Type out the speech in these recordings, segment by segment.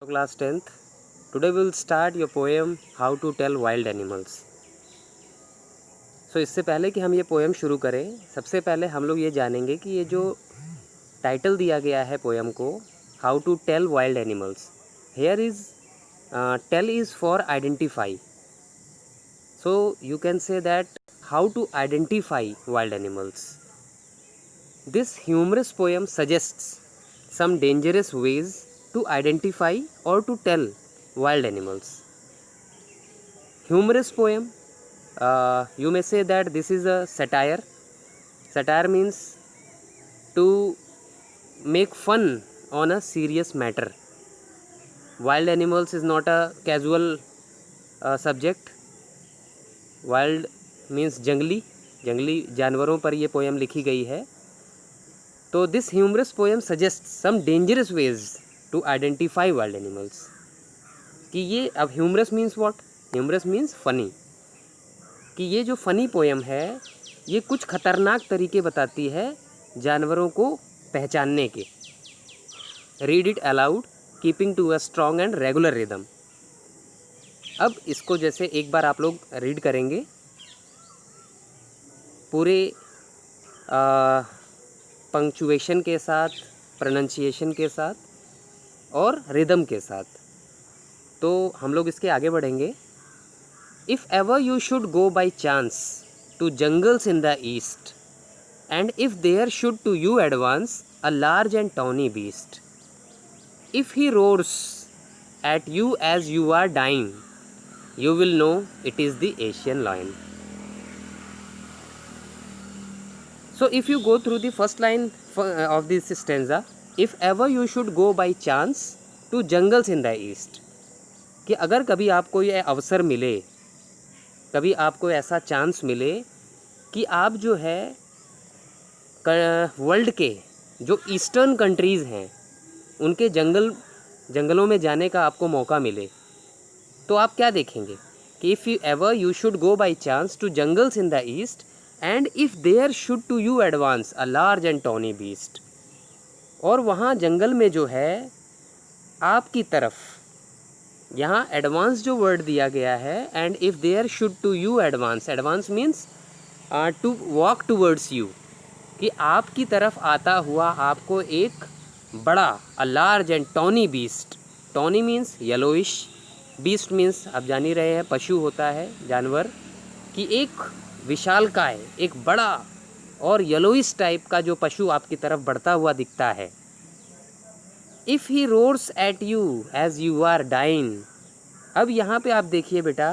Class 10th. Today we will start your poem How to Tell Wild Animals. इससे पहले कि हम ये पोएम शुरू करें, सबसे पहले हम लोग ये जानेंगे कि ये जो टाइटल दिया गया है पोएम को, how to tell wild animals. Here is tell is for identify. So you can say that how to identify wild animals. This humorous poem suggests some dangerous ways to identify or to tell wild animals. Humorous poem, you may say that this is a satire. Satire means to make fun on a serious matter. Wild animals is not a casual subject. Wild means जंगली जानवरों पर ये poem लिखी गई है. तो this humorous poem suggest some dangerous ways to identify wild animals. कि ये अब humorous means what? Humorous means funny. कि ये जो फ़नी पोएम है ये कुछ ख़तरनाक तरीके बताती है जानवरों को पहचानने के. Read it aloud keeping to a strong and regular rhythm. अब इसको जैसे एक बार आप लोग रीड करेंगे पूरे पंक्चुएशन के साथ, प्रोनंसिएशन के साथ और रिदम के साथ, तो हम लोग इसके आगे बढ़ेंगे. If ever you should go by chance to jungles in the east and if there should to you advance a large and tawny beast, if he roars at you as you are dying, you will know it is the Asian lion. So if you go through the first line of this stanza, if ever you should go by chance to jungles in the east, कि अगर कभी आपको ये अवसर मिले, कभी आपको ऐसा चांस मिले कि आप जो है वर्ल्ड के जो ईस्टर्न कंट्रीज़ हैं उनके जंगलों में जाने का आपको मौका मिले, तो आप क्या देखेंगे कि if you ever you should go by chance to jungles in the east and if there should to you advance a large and tawny beast, और वहाँ जंगल में जो है आपकी तरफ, यहाँ एडवांस जो वर्ड दिया गया है, and if there should to you advance, advance means to walk towards you, कि आपकी तरफ आता हुआ आपको एक बड़ा a large and tawny beast. Tawny means yellowish, beast means आप जान ही रहे हैं पशु होता है, जानवर, कि एक विशालकाय, एक बड़ा और येलोइश टाइप का जो पशु आपकी तरफ बढ़ता हुआ दिखता है. If he roars at you as you are dying. अब यहाँ पे आप देखिए बेटा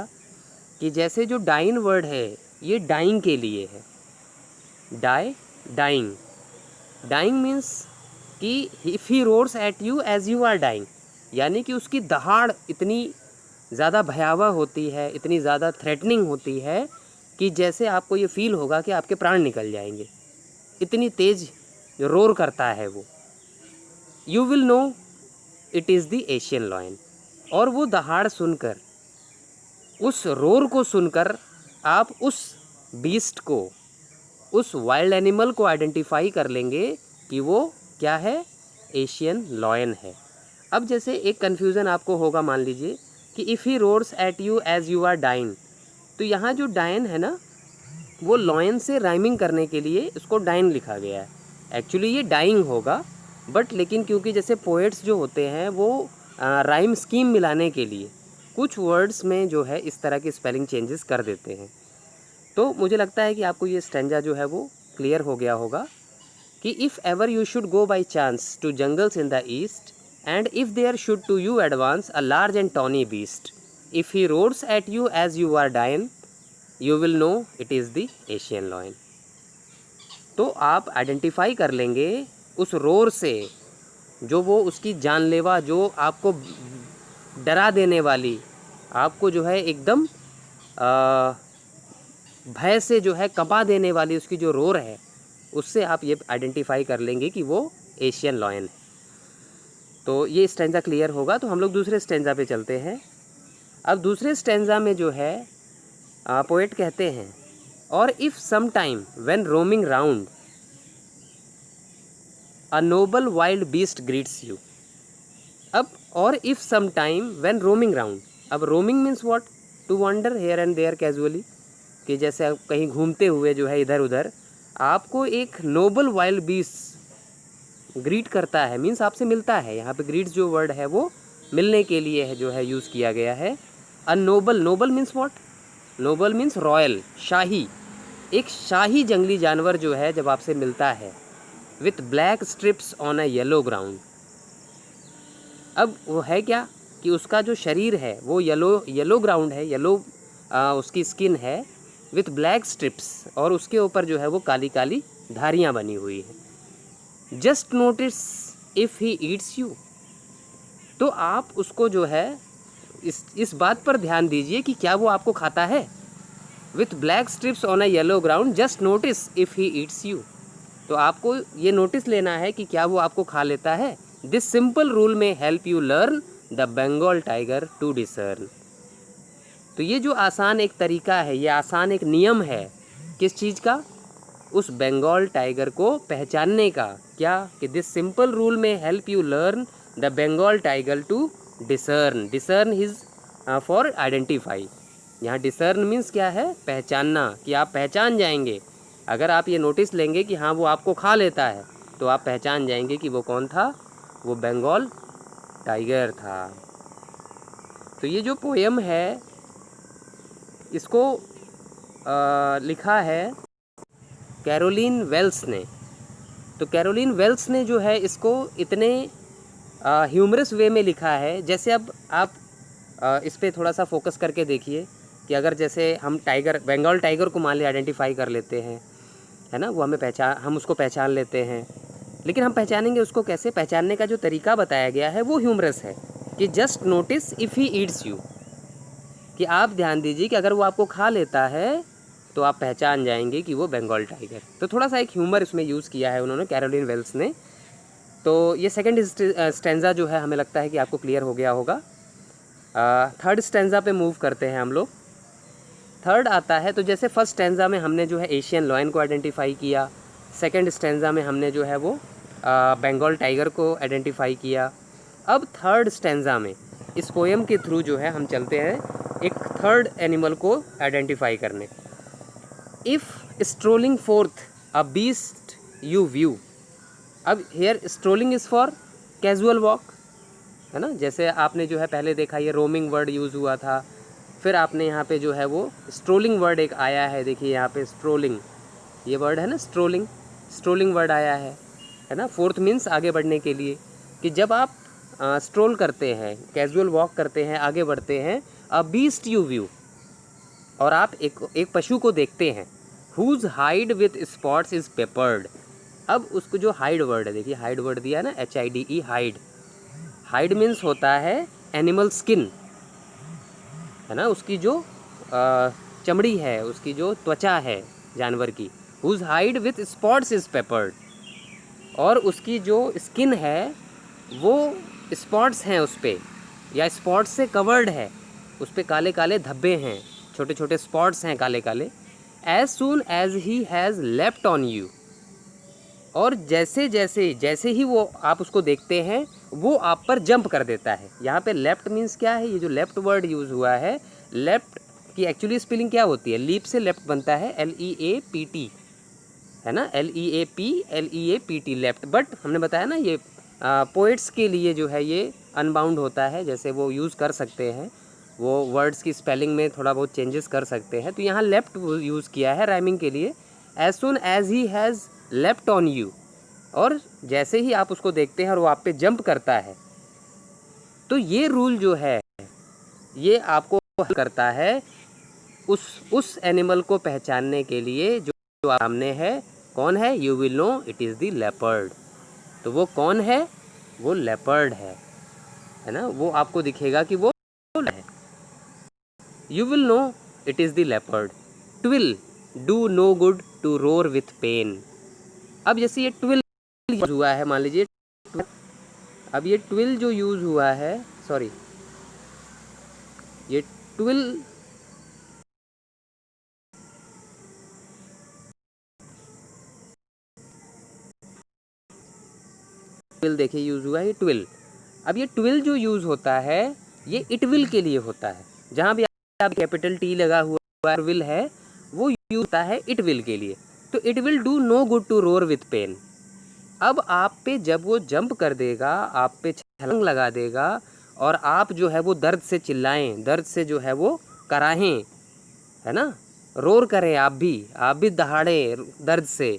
कि जैसे जो डाइन वर्ड है ये डाइंग के लिए है. डाइंग. डाइंग मीन्स कि if he roars at you as you are dying, यानी कि उसकी दहाड़ इतनी ज़्यादा भयावह होती है, इतनी ज़्यादा थ्रेटनिंग होती है कि जैसे आपको ये फील होगा कि आपके प्राण निकल जाएंगे. इतनी तेज़ रोर करता है वो. You will know it is the Asian lion. और वो दहाड़ सुनकर, उस रोर को सुनकर आप उस बीस्ट को, उस वाइल्ड एनिमल को आइडेंटिफाई कर लेंगे कि वो क्या है, एशियन लायन है. अब जैसे एक कन्फ्यूज़न आपको होगा, मान लीजिए कि if he roars at you as you are dying, तो यहाँ जो डाइन है ना वो लॉयन से राइमिंग करने के लिए इसको डाइन लिखा गया है. एक्चुअली ये डाइंग होगा, बट लेकिन क्योंकि जैसे पोएट्स जो होते हैं वो राइम स्कीम मिलाने के लिए कुछ वर्ड्स में जो है इस तरह की स्पेलिंग चेंजेस कर देते हैं. तो मुझे लगता है कि आपको ये स्टेंजा जो है वो क्लियर हो गया होगा कि if ever you should go by chance to jungles in the east and if there should to you advance a large and tawny beast, if he roars at you as you are dying, you will know it is the Asian lion. तो आप identify कर लेंगे उस roar से, जो वो उसकी जानलेवा, जो आपको डरा देने वाली, आपको जो है एकदम भय से जो है कपा देने वाली उसकी जो रोर है, उससे आप ये आइडेंटिफाई कर लेंगे कि वो एशियन लायन है. तो ये स्टेंजा क्लियर होगा. तो हम लोग दूसरे स्टेंजा पे चलते हैं. अब दूसरे स्टेंजा में जो है पोएट कहते हैं, और if some time when roaming round a noble wild beast greets you. अब और if some time when roaming round. अब roaming means what, to wander here and there casually, कि जैसे आप कहीं घूमते हुए जो है इधर उधर आपको एक नोबल वाइल्ड बीस ग्रीट करता है, मीन्स आपसे मिलता है। यहाँ पे ग्रीट्स जो वर्ड है वो मिलने के लिए है जो है यूज़ किया गया है। A noble, noble means what, noble means royal, शाही। एक शाही जंगली जानवर जो है जब आपसे मिलता है with black strips on a yellow ground. अब वो है क्या कि उसका जो शरीर है वो येलो येलो ग्राउंड है, येलो उसकी स्किन है विथ ब्लैक स्ट्रिप्स, और उसके ऊपर जो है वो काली काली धारियाँ बनी हुई है। Just notice if he eats you. तो आप उसको जो है इस बात पर ध्यान दीजिए कि क्या वो आपको खाता है। With black strips on a yellow ground just notice if he eats you. तो आपको ये नोटिस लेना है कि क्या वो आपको खा लेता है। This simple rule may help you learn the Bengal tiger to discern. तो ये जो आसान एक तरीका है, ये आसान एक नियम है किस चीज़ का, उस बंगाल टाइगर को पहचानने का। क्या कि this simple rule may help you learn the Bengal tiger to discern. Discern is for identify. यहाँ डिसर्न मीन्स क्या है, पहचानना, कि आप पहचान जाएंगे। अगर आप ये नोटिस लेंगे कि हाँ वो आपको खा लेता है तो आप पहचान जाएंगे कि वो कौन था, वो बंगाल टाइगर था। तो ये जो पोयम है इसको लिखा है कैरोलिन वेल्स ने। तो कैरोलिन वेल्स ने जो है इसको इतने ह्यूमरस वे में लिखा है। जैसे अब आप इस पे थोड़ा सा फोकस करके देखिए कि अगर जैसे हम टाइगर, बंगाल टाइगर को मान लिया आइडेंटिफाई कर लेते हैं, है ना, वो हम उसको पहचान लेते हैं। लेकिन हम पहचानेंगे उसको कैसे, पहचानने का जो तरीका बताया गया है वो ह्यूमरस है कि just notice if he eats you, कि आप ध्यान दीजिए कि अगर वो आपको खा लेता है तो आप पहचान जाएंगे कि वो बंगाल टाइगर। तो थोड़ा सा एक ह्यूमर इसमें यूज़ किया है उन्होंने, कैरोलिन वेल्स ने। तो ये सेकंड स्टेंजा जो है हमें लगता है कि आपको क्लियर हो गया होगा। थर्ड स्टेंजा पे मूव करते हैं हम लोग। थर्ड आता है, तो जैसे फर्स्ट स्टेंजा में हमने जो है एशियन लॉयन को आइडेंटिफाई किया, सेकंड स्टेंजा में हमने जो है वो बंगाल टाइगर को आइडेंटिफाई किया। अब थर्ड स्टेंजा में इस पोएम के थ्रू जो है हम चलते हैं एक थर्ड एनिमल को आइडेंटिफाई करने। If strolling forth a beast you view. अब here strolling is for casual walk, है ना। जैसे आपने जो है पहले देखा ये रोमिंग वर्ड यूज़ हुआ था, फिर आपने यहाँ पे जो है वो स्ट्रोलिंग वर्ड एक आया है। देखिए यहाँ पे स्ट्रोलिंग, ये वर्ड है ना, स्ट्रोलिंग, स्ट्रोलिंग वर्ड आया है ना। फोर्थ मीन्स आगे बढ़ने के लिए, कि जब आप स्ट्रोल करते हैं, कैजुअल वॉक करते हैं, आगे बढ़ते हैं, अ बीस्ट यू व्यू, और आप एक पशु को देखते हैं, whose hide with spots is peppered. अब उसको जो हाइड वर्ड है, देखिए हाइड वर्ड दिया है ना, HIDE, हाइड। हाइड मीन्स होता है एनिमल स्किन, है ना, उसकी जो चमड़ी है, उसकी जो त्वचा है जानवर की। Whose hide with spots is peppered, और उसकी जो स्किन है वो स्पॉट्स हैं उस पर, या स्पॉट्स से कवर्ड है, उस पर काले काले धब्बे हैं, छोटे छोटे स्पॉट्स हैं काले काले। As soon as he has left on you, और जैसे जैसे जैसे ही वो आप उसको देखते हैं वो आप पर जंप कर देता है। यहाँ पे लेफ्ट मीन्स क्या है, ये जो लेफ्ट वर्ड यूज़ हुआ है, लेफ्ट की एक्चुअली स्पेलिंग क्या होती है, लीप से लेफ्ट बनता है, LEAPT, है ना, LEAPT, लेफ्ट। बट हमने बताया ना ये पोइट्स के लिए जो है ये अनबाउंड होता है, जैसे वो यूज़ कर सकते हैं, वो वर्ड्स की स्पेलिंग में थोड़ा बहुत चेंजेस कर सकते हैं। तो यहाँ लेफ्ट यूज़ किया है राइमिंग के लिए, as soon as he has left on you, और जैसे ही आप उसको देखते हैं और वो आप पे जंप करता है। तो ये रूल जो है ये आपको हेल्प करता है उस एनिमल को पहचानने के लिए जो सामने है। कौन है, you will know it is the leopard. तो वो कौन है, वो लेपर्ड है ना, वो आपको दिखेगा कि वो है। You will know it is the leopard. Twill do no good to roar with pain. अब जैसे ये ट्विल यूज हुआ है, मान लीजिए, अब ये ट्विल जो यूज़ हुआ है, सॉरी, ये ट्विल ट्विल देखिए यूज़ हुआ है, ट्विल अब ये ट्विल जो यूज़ होता है ये इट विल के लिए होता है। जहाँ भी आप कैपिटल टी लगा हुआ विल है वो यूज होता है इट विल के लिए। तो it will do no good to roar with pain. अब आप पे जब वो जंप कर देगा, आप पे छलांग लगा देगा और आप जो है वो दर्द से चिल्लाएं, दर्द से जो है वो कराहें, है ना, रोर करें, आप भी दहाड़े दर्द से,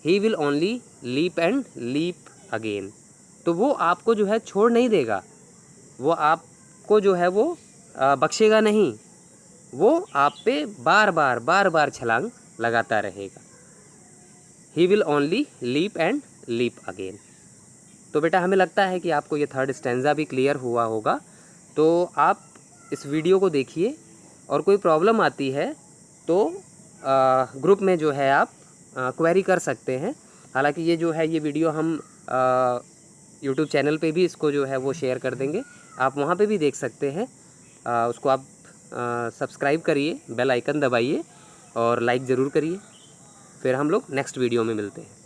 he will only leap and leap again. तो वो आपको जो है छोड़ नहीं देगा, वो आपको जो है वो बख्शेगा नहीं, वो आप पे बार बार छलांग लगाता रहेगा। He will only leap and leap again. तो बेटा हमें लगता है कि आपको ये थर्ड स्टैंजा भी क्लियर हुआ होगा। तो आप इस वीडियो को देखिए और कोई प्रॉब्लम आती है तो ग्रुप में जो है आप क्वेरी कर सकते हैं। हालांकि ये जो है ये वीडियो हम यूट्यूब चैनल पे भी इसको जो है वो शेयर कर देंगे, आप वहाँ पे भी देख सकते हैं। उसको आप सब्सक्राइब करिए, बेल आइकन दबाइए और लाइक ज़रूर करिए। फिर हम लोग नेक्स्ट वीडियो में मिलते हैं।